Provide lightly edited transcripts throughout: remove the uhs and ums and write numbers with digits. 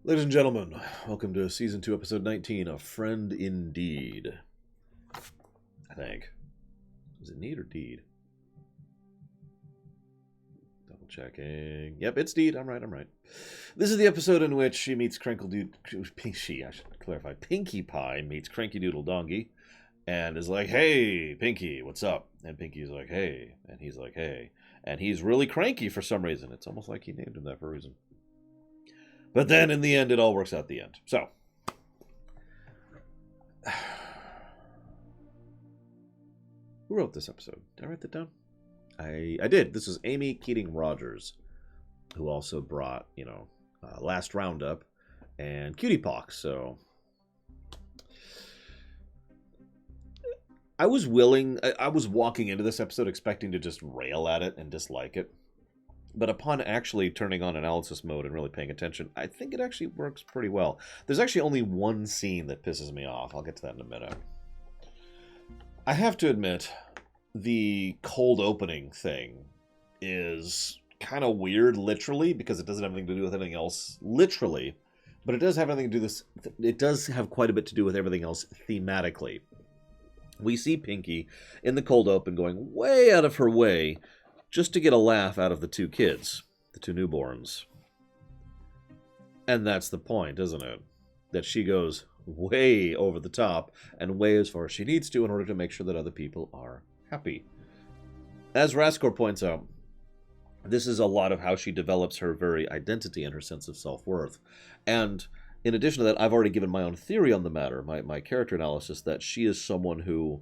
Ladies and gentlemen, welcome to Season 2, Episode 19 of Friend Indeed. I think. Is it need or deed? Double checking. Yep, it's deed. I'm right. This is the episode in which she meets Crinkle Dude... I should clarify. Pinkie Pie meets Cranky Doodle Donkey and is like, hey, Pinkie, what's up? And Pinkie's like, hey. And he's like, hey. And he's really cranky for some reason. It's almost like he named him that for a reason. But then, in the end, it all works out at the end. So. Who wrote this episode? Did I write that down? I did. This is Amy Keating Rogers, who also brought, Last Roundup and Cutie Pox. So. I was walking into this episode expecting to just rail at it and dislike it. But upon actually turning on analysis mode and really paying attention, I think it actually works pretty well. There's actually only one scene that pisses me off. I'll get to that in a minute. I have to admit, the cold opening thing is kind of weird, literally, because it doesn't have anything to do with anything else, literally. But it does have everything to do this. It does have quite a bit to do with everything else thematically. We see Pinkie in the cold open going way out of her way just to get a laugh out of the two kids, the two newborns. And that's the point, isn't it? That she goes way over the top and way as far as she needs to in order to make sure that other people are happy. As Raskor points out, this is a lot of how she develops her very identity and her sense of self-worth. And in addition to that, I've already given my own theory on the matter, my character analysis, that she is someone who,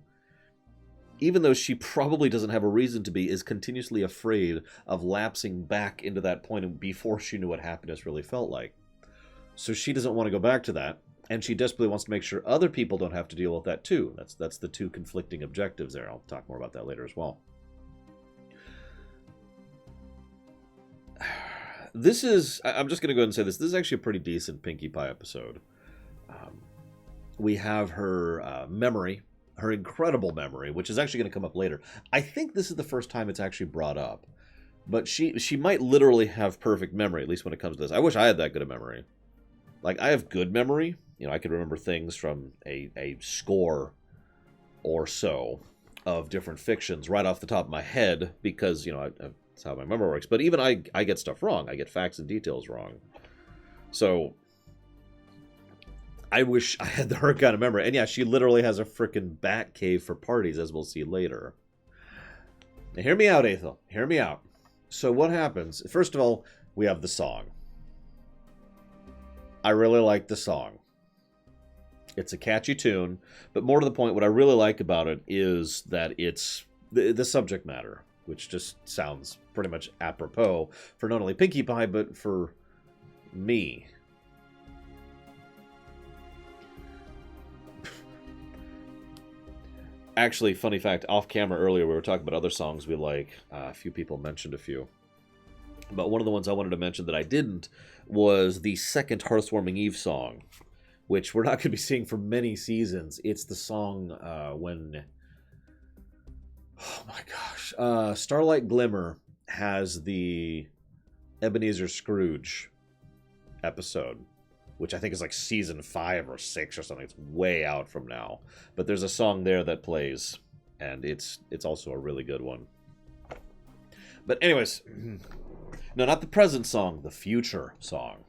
even though she probably doesn't have a reason to be, is continuously afraid of lapsing back into that point before she knew what happiness really felt like. So she doesn't want to go back to that, and she desperately wants to make sure other people don't have to deal with that too. That's the two conflicting objectives there. I'll talk more about that later as well. I'm just going to go ahead and say this. This is actually a pretty decent Pinkie Pie episode. We have her memory, her incredible memory, which is actually going to come up later. I think this is the first time it's actually brought up. But she might literally have perfect memory, at least when it comes to this. I wish I had that good a memory. Like, I have good memory. I can remember things from a score or so of different fictions right off the top of my head because, that's how my memory works. But even I get stuff wrong. I get facts and details wrong. So I wish I had her kind of memory. And yeah, she literally has a freaking bat cave for parties, as we'll see later. Now, hear me out, Ethel. Hear me out. So what happens? First of all, we have the song. I really like the song. It's a catchy tune. But more to the point, what I really like about it is that it's the subject matter, which just sounds pretty much apropos for not only Pinkie Pie, but for me. Actually, funny fact, off camera earlier, we were talking about other songs we like. A few people mentioned a few. But one of the ones I wanted to mention that I didn't was the second Hearthwarming Eve song, which we're not going to be seeing for many seasons. It's the song when... Oh my gosh. Starlight Glimmer has the Ebenezer Scrooge episode, which I think is like season 5 or 6 or something. It's way out from now. But there's a song there that plays, and it's also a really good one. But anyways, no, not the present song, the future song.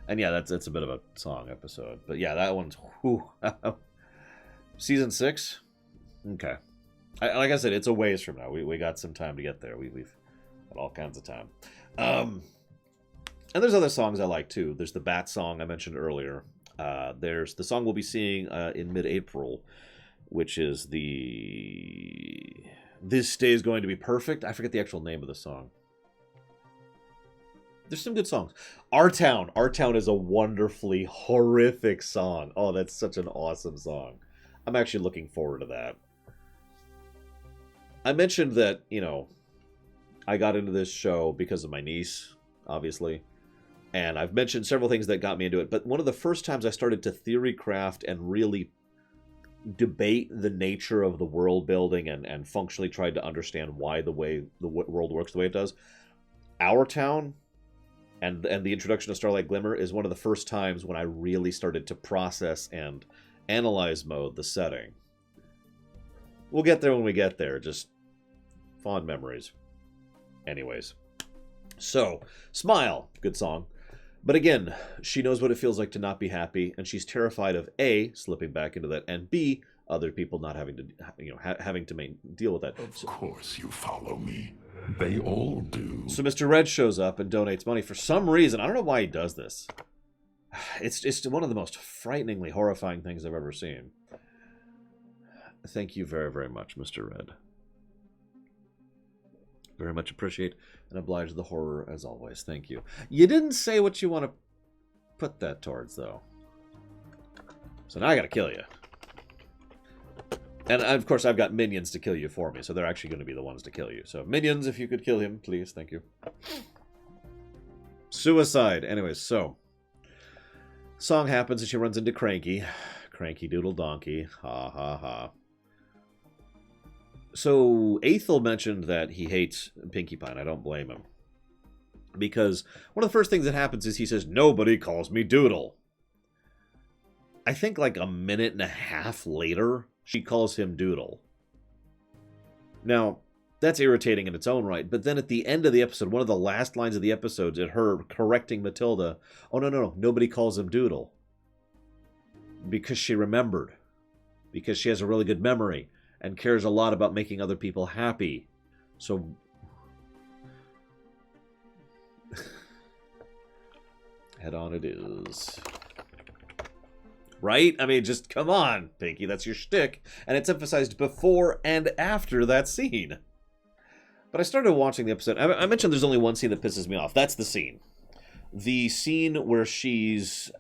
And yeah, that's a bit of a song episode. But yeah, that one's... Season 6? Okay. Like I said, it's a ways from now. We got some time to get there. We've got all kinds of time. And there's other songs I like, too. There's the Bat song I mentioned earlier. There's the song we'll be seeing in mid-April, which is the... This Day is Going to Be Perfect. I forget the actual name of the song. There's some good songs. Our Town. Our Town is a wonderfully horrific song. Oh, that's such an awesome song. I'm actually looking forward to that. I mentioned that, I got into this show because of my niece, obviously. And I've mentioned several things that got me into it. But one of the first times I started to theory craft and really debate the nature of the world building and functionally tried to understand why the world works the way it does. Our Town And the introduction of Starlight Glimmer is one of the first times when I really started to process and analyze mode the setting. We'll get there when we get there, just fond memories. Anyways. So, Smile, good song. But again, she knows what it feels like to not be happy, and she's terrified of A, slipping back into that, and B, other people not having to, having to deal with that. Of course you follow me. They all do. So Mr. Red shows up and donates money for some reason. I don't know why he does this. It's one of the most frighteningly horrifying things I've ever seen. Thank you very, very much, Mr. Red. Very much appreciate and oblige the horror as always. Thank you. You didn't say what you want to put that towards, though. So now I gotta kill you. And of course I've got minions to kill you for me, so they're actually going to be the ones to kill you. So minions, if you could kill him, please. Thank you. Suicide. Anyways, so song happens and she runs into Cranky. Cranky Doodle Donkey. Ha ha ha. So Ethel mentioned that he hates Pinkie Pie, and I don't blame him. Because one of the first things that happens is he says, "Nobody calls me Doodle." I think like a minute and a half later, she calls him Doodle. Now, that's irritating in its own right, but then at the end of the episode, one of the last lines of the episode is her correcting Matilda, "Oh, no, nobody calls him Doodle." Because she remembered. Because she has a really good memory and cares a lot about making other people happy. So head on it is. Right? I mean, just come on, Pinky. That's your shtick. And it's emphasized before and after that scene. But I started watching the episode. I mentioned there's only one scene that pisses me off. That's the scene. The scene where she's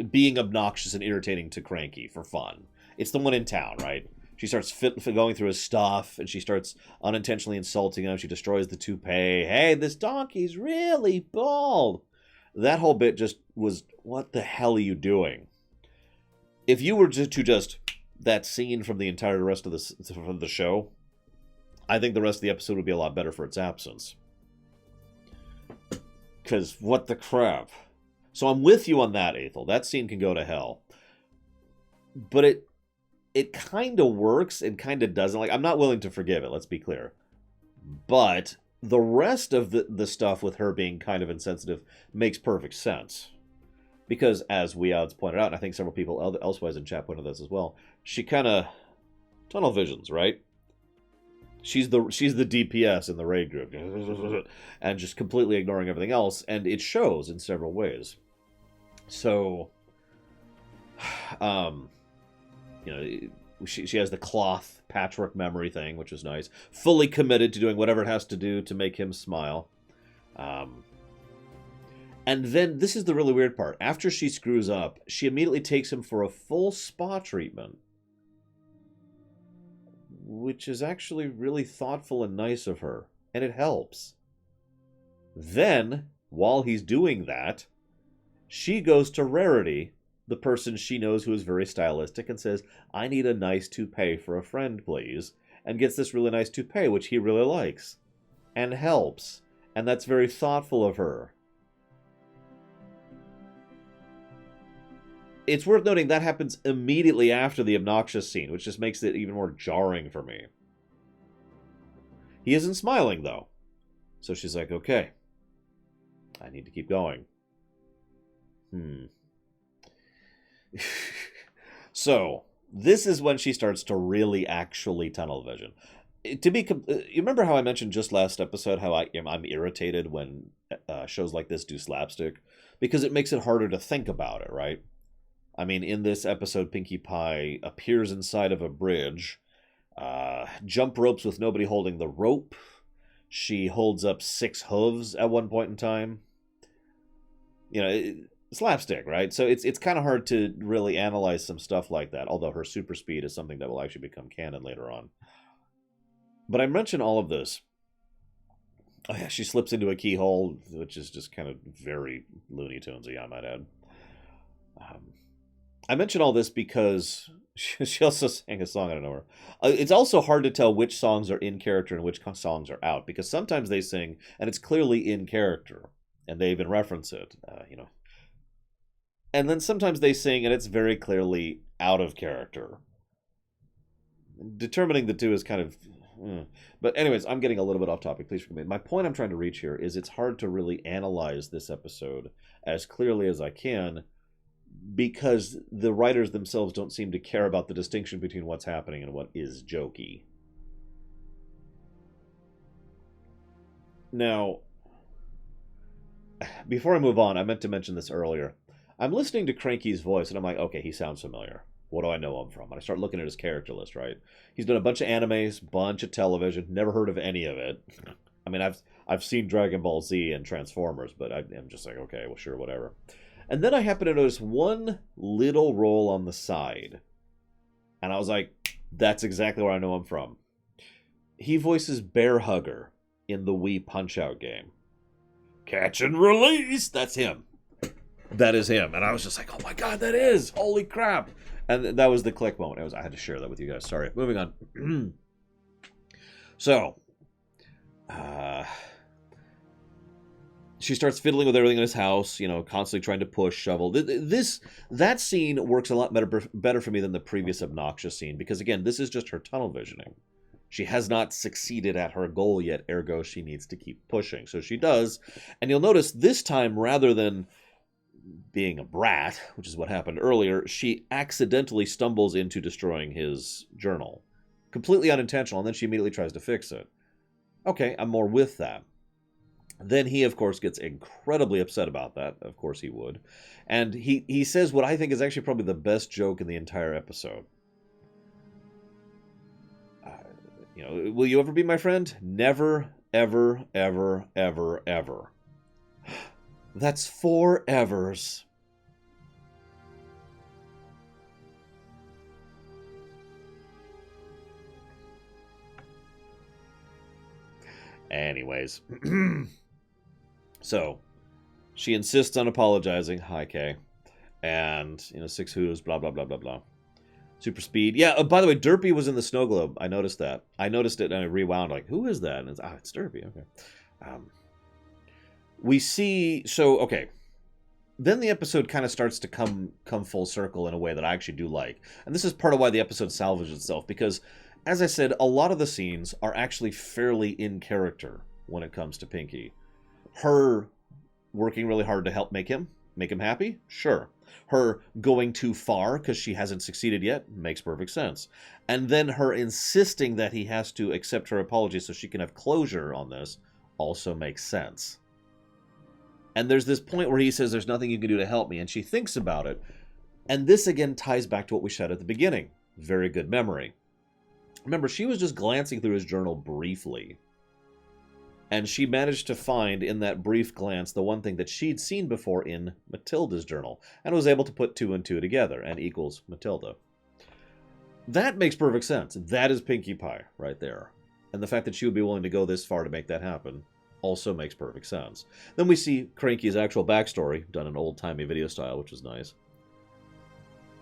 being obnoxious and irritating to Cranky for fun. It's the one in town, right? She starts going through his stuff, and she starts unintentionally insulting him. She destroys the toupee. Hey, this donkey's really bald. That whole bit just was, what the hell are you doing? If you were to just that scene from the entire rest of the show, I think the rest of the episode would be a lot better for its absence. Because what the crap? So I'm with you on that, Ethel. That scene can go to hell. But it kind of works and kind of doesn't. Like, I'm not willing to forgive it, let's be clear. But the rest of the stuff with her being kind of insensitive makes perfect sense. Because, as Weods pointed out, and I think several people elsewise in chat pointed this as well, she kind of tunnel visions, right? She's the DPS in the raid group, and just completely ignoring everything else, and it shows in several ways. So, she has the cloth patchwork memory thing, which is nice. Fully committed to doing whatever it has to do to make him smile. And then, this is the really weird part. After she screws up, she immediately takes him for a full spa treatment. Which is actually really thoughtful and nice of her. And it helps. Then, while he's doing that, she goes to Rarity, the person she knows who is very stylistic, and says, "I need a nice toupee for a friend, please." And gets this really nice toupee, which he really likes. And helps. And that's very thoughtful of her. It's worth noting that happens immediately after the obnoxious scene, which just makes it even more jarring for me. He isn't smiling, though. So she's like, okay, I need to keep going. So, this is when she starts to really actually tunnel vision. You remember how I mentioned just last episode how I'm irritated when shows like this do slapstick? Because it makes it harder to think about it, right? I mean, in this episode, Pinkie Pie appears inside of a bridge, jump ropes with nobody holding the rope. She holds up 6 hooves at one point in time. Slapstick, right? So it's kind of hard to really analyze some stuff like that, although her super speed is something that will actually become canon later on. But I mention all of this. Oh yeah, she slips into a keyhole, which is just kind of very Looney Tunes-y, I might add. I mention all this because she also sang a song out of nowhere. It's also hard to tell which songs are in character and which songs are out, because sometimes they sing, and it's clearly in character. and they even reference it, And then sometimes they sing, and it's very clearly out of character. Determining the two is kind of... But anyways, I'm getting a little bit off topic. Please forgive me. My point I'm trying to reach here is it's hard to really analyze this episode as clearly as I can because the writers themselves don't seem to care about the distinction between what's happening and what is jokey. Now, before I move on, I meant to mention this earlier. I'm listening to Cranky's voice, and I'm like, okay, he sounds familiar. What do I know him from? And I start looking at his character list, right? He's done a bunch of animes, bunch of television, never heard of any of it. I mean, I've seen Dragon Ball Z and Transformers, but I'm just like, okay, well, sure, whatever. And then I happen to notice one little role on the side. And I was like, that's exactly where I know him from. He voices Bear Hugger in the Wii Punch-Out game. Catch and release! That's him. That is him. And I was just like, oh my god, that is! Holy crap! And that was the click moment. I had to share that with you guys. Sorry. Moving on. So, she starts fiddling with everything in his house, constantly trying to push, shovel. That scene works a lot better for me than the previous obnoxious scene, because again, this is just her tunnel visioning. She has not succeeded at her goal yet, ergo she needs to keep pushing. So she does, and you'll notice this time, rather than being a brat, which is what happened earlier, she accidentally stumbles into destroying his journal. Completely unintentional, and then she immediately tries to fix it. Okay, I'm more with that. Then he, of course, gets incredibly upset about that. Of course he would. And he says what I think is actually probably the best joke in the entire episode. Will you ever be my friend? Never, ever, ever, ever, ever. That's 4 evers. Anyways. So, she insists on apologizing. Hi, Kay. And, 6 hoos, blah, blah, blah, blah, blah. Super speed. Yeah, by the way, Derpy was in the snow globe. I noticed that. I noticed it and I rewound, like, who is that? And it's Derpy, okay. We see... So, okay. Then the episode kind of starts to come full circle in a way that I actually do like. And this is part of why the episode salvaged itself, because, as I said, a lot of the scenes are actually fairly in character when it comes to Pinky. Her working really hard to help make him happy? Sure. Her going too far because she hasn't succeeded yet? Makes perfect sense. And then her insisting that he has to accept her apology so she can have closure on this also makes sense. And there's this point where he says, there's nothing you can do to help me, and she thinks about it. And this again ties back to what we said at the beginning. Very good memory. Remember, she was just glancing through his journal briefly. And she managed to find in that brief glance the one thing that she'd seen before in Matilda's journal, and was able to put 2 and 2 together, and equals Matilda. That makes perfect sense. That is Pinkie Pie right there. And the fact that she would be willing to go this far to make that happen also makes perfect sense. Then we see Cranky's actual backstory, done in old-timey video style, which is nice.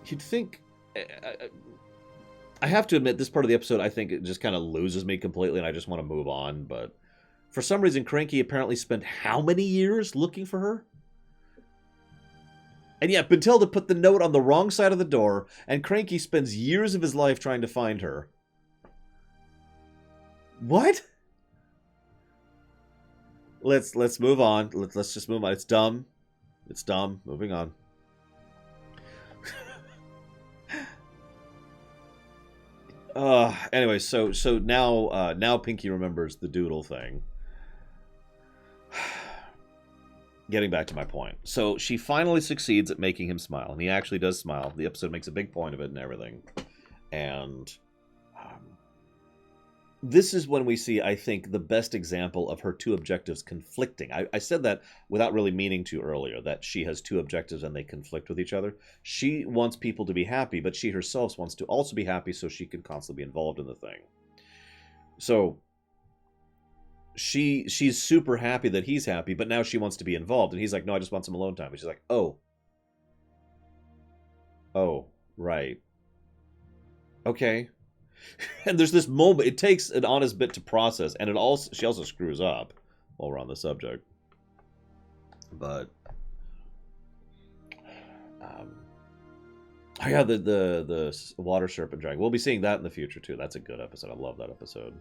You'd think... I have to admit, this part of the episode, I think it just kind of loses me completely, and I just want to move on, but... For some reason, Cranky apparently spent how many years looking for her? And yet, Matilda put the note on the wrong side of the door, and Cranky spends years of his life trying to find her. What? Let's move on. Let's just move on. It's dumb. It's dumb. Moving on. Anyway, so now Pinky remembers the doodle thing. Getting back to my point. So she finally succeeds at making him smile, and he actually does smile. The episode makes a big point of it and everything. And this is when we see, I think, the best example of her 2 objectives conflicting. I said that without really meaning to earlier, that she has 2 objectives and they conflict with each other. She wants people to be happy, but she herself wants to also be happy so she can constantly be involved in the thing. So she's super happy that he's happy, but now she wants to be involved. And he's like, no, I just want some alone time. And she's like, oh, right. Okay. And there's this moment, it takes an honest bit to process, and she also screws up while we're on the subject. But oh yeah, the water serpent dragon. We'll be seeing that in the future too. That's a good episode. I love that episode.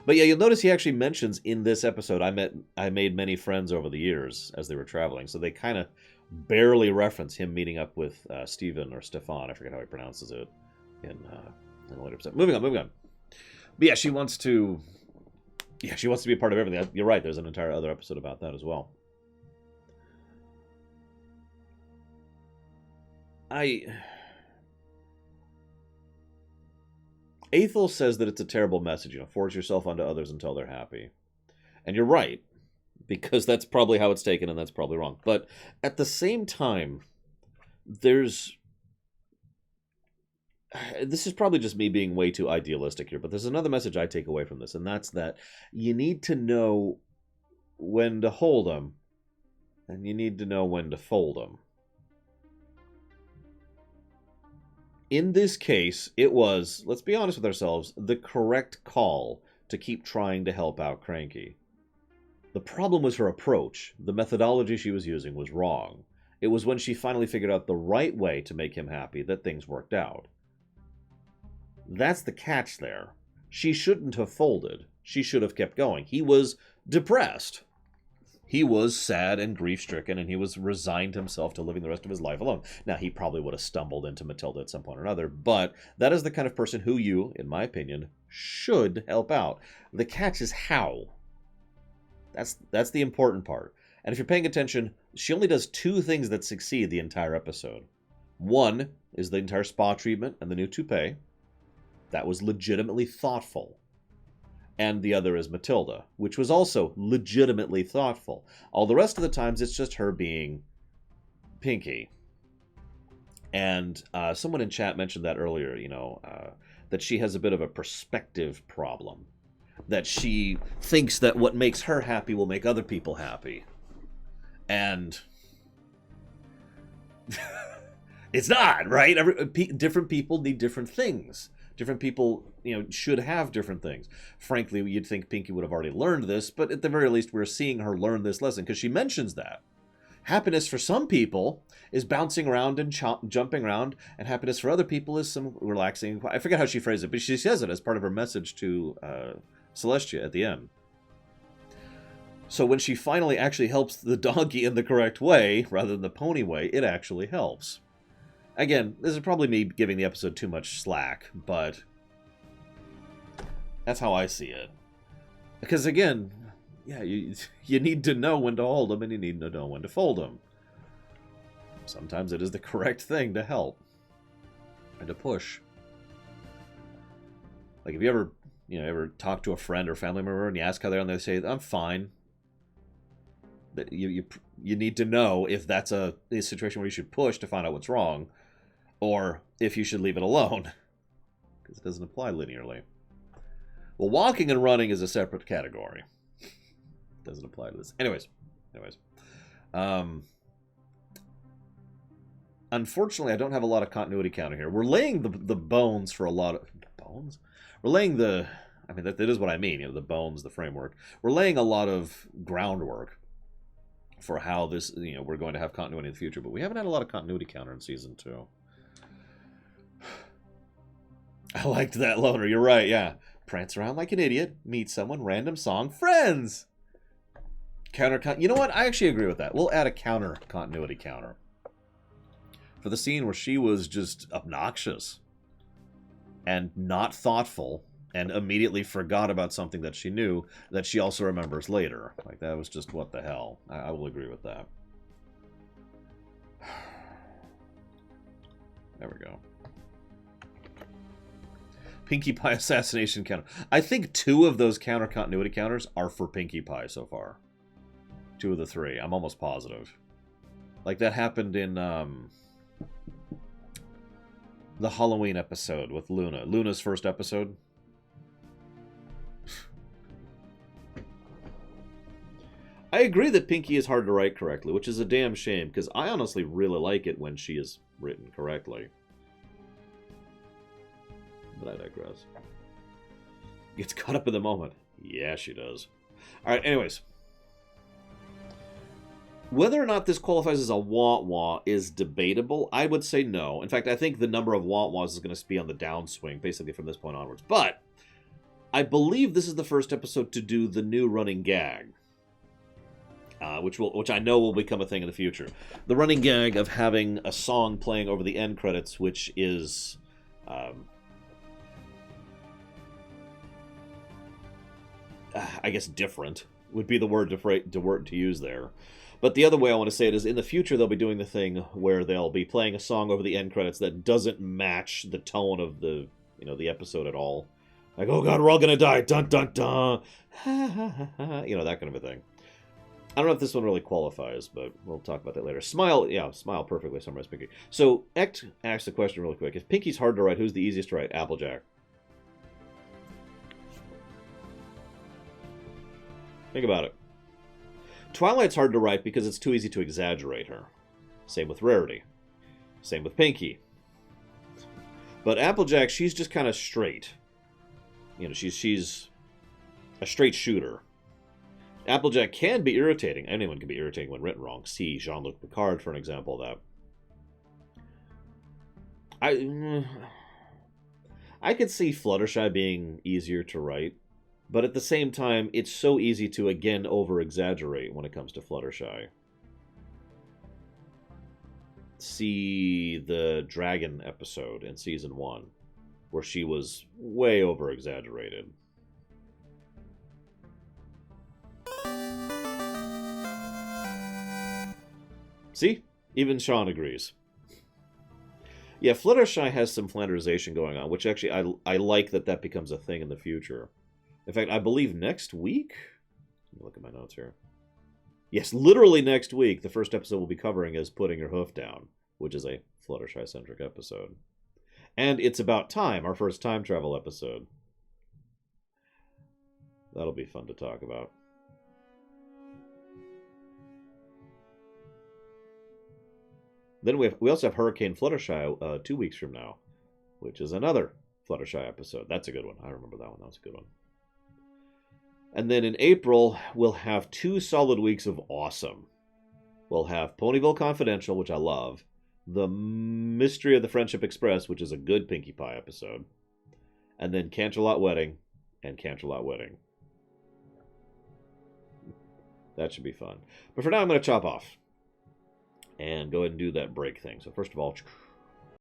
But yeah, you'll notice he actually mentions in this episode, I made many friends over the years as they were traveling. So they kind of barely reference him meeting up with Stephen or Stefan. I forget how he pronounces it in a later episode. Moving on. But yeah, she wants to be a part of everything. You're right. There's an entire other episode about that as well. Aethel says that it's a terrible message, force yourself onto others until they're happy. And you're right, because that's probably how it's taken, and that's probably wrong. But at the same time, this is probably just me being way too idealistic here, but there's another message I take away from this, and that's that you need to know when to hold them, and you need to know when to fold them. In this case, it was, let's be honest with ourselves, the correct call to keep trying to help out Cranky. The problem was her approach. The methodology she was using was wrong. It was when she finally figured out the right way to make him happy that things worked out. That's the catch there. She shouldn't have folded. She should have kept going. He was depressed. He was sad and grief-stricken, and he was resigned himself to living the rest of his life alone. Now, he probably would have stumbled into Matilda at some point or another, but that is the kind of person who you, in my opinion, should help out. The catch is how. That's the important part. And if you're paying attention, she only does two things that succeed the entire episode. One is the entire spa treatment and the new toupee. That was legitimately thoughtful. And the other is Matilda, which was also legitimately thoughtful. All the rest of the times, it's just her being Pinky. And someone in chat mentioned that earlier, that she has a bit of a perspective problem. That she thinks that what makes her happy will make other people happy. And it's not, right? Different people need different things. Different people, should have different things. Frankly, you'd think Pinky would have already learned this, but at the very least, we're seeing her learn this lesson, because she mentions that. Happiness for some people is bouncing around and jumping around, and happiness for other people is some relaxing. I forget how she phrased it, but she says it as part of her message to Celestia at the end. So when she finally actually helps the donkey in the correct way, rather than the pony way, it actually helps. Again, this is probably me giving the episode too much slack, but that's how I see it. Because again, yeah, you need to know when to hold them, and you need to know when to fold them. Sometimes it is the correct thing to help and to push. Like if you ever talk to a friend or family member and you ask how they're, and they say, "I'm fine." That you need to know if that's a situation where you should push to find out what's wrong, or if you should leave it alone, because it doesn't apply linearly. Well, walking and running is a separate category. Doesn't apply to this. Anyways. Unfortunately, I don't have a lot of continuity counter here. We're laying the bones for a lot of... Bones? We're laying the... I mean, that is what I mean, the bones, the framework. We're laying a lot of groundwork for how this, we're going to have continuity in the future, but we haven't had a lot of continuity counter in Season 2. I liked that, Loner. You're right, yeah. Prance around like an idiot, meet someone, random song, friends! You know what? I actually agree with that. We'll add a continuity counter. For the scene where she was just obnoxious and not thoughtful and immediately forgot about something that she knew that she also remembers later. Like, that was just what the hell. I will agree with that. There we go. Pinkie Pie assassination counter. I think 2 of those continuity counters are for Pinkie Pie so far. 2 of the 3. I'm almost positive. Like, that happened in the Halloween episode with Luna. Luna's first episode. I agree that Pinky is hard to write correctly, which is a damn shame, because I honestly really like it when she is written correctly. But I digress. Gets caught up in the moment. Yeah, she does. Alright, anyways. Whether or not this qualifies as a wah-wah is debatable. I would say no. In fact, I think the number of wah-wahs is going to be on the downswing, basically from this point onwards. But I believe this is the first episode to do the new running gag, which I know will become a thing in the future. The running gag of having a song playing over the end credits, which is... I guess different would be the word to use there. But the other way I want to say it is in the future they'll be doing the thing where they'll be playing a song over the end credits that doesn't match the tone of the episode at all. Like, oh god, we're all gonna die, dun dun dun, ha ha ha ha, that kind of a thing. I don't know if this one really qualifies, but we'll talk about that later. Smile perfectly summarized Pinky. So Ect asks the question really quick: if Pinky's hard to write, who's the easiest to write? Applejack. Think about it. Twilight's hard to write because it's too easy to exaggerate her. Same with Rarity. Same with Pinky. But Applejack, she's just kind of straight. She's a straight shooter. Applejack can be irritating. Anyone can be irritating when written wrong. See Jean-Luc Picard for an example of that. I could see Fluttershy being easier to write. But at the same time, it's so easy to, again, over-exaggerate when it comes to Fluttershy. See the Dragon episode in Season 1, where she was way over-exaggerated. See? Even Sean agrees. Yeah, Fluttershy has some Flanderization going on, which actually I like that becomes a thing in the future. In fact, I believe next week... Let me look at my notes here. Yes, literally next week, the first episode we'll be covering is Putting Your Hoof Down, which is a Fluttershy-centric episode. And It's About Time, our first time travel episode. That'll be fun to talk about. Then we also have Hurricane Fluttershy 2 weeks from now, which is another Fluttershy episode. That's a good one. I remember that one. That was a good one. And then in April, we'll have 2 solid weeks of awesome. We'll have Ponyville Confidential, which I love. The Mystery of the Friendship Express, which is a good Pinkie Pie episode. And then Canterlot Wedding and Canterlot Wedding. That should be fun. But for now, I'm going to chop off and go ahead and do that break thing. So first of all...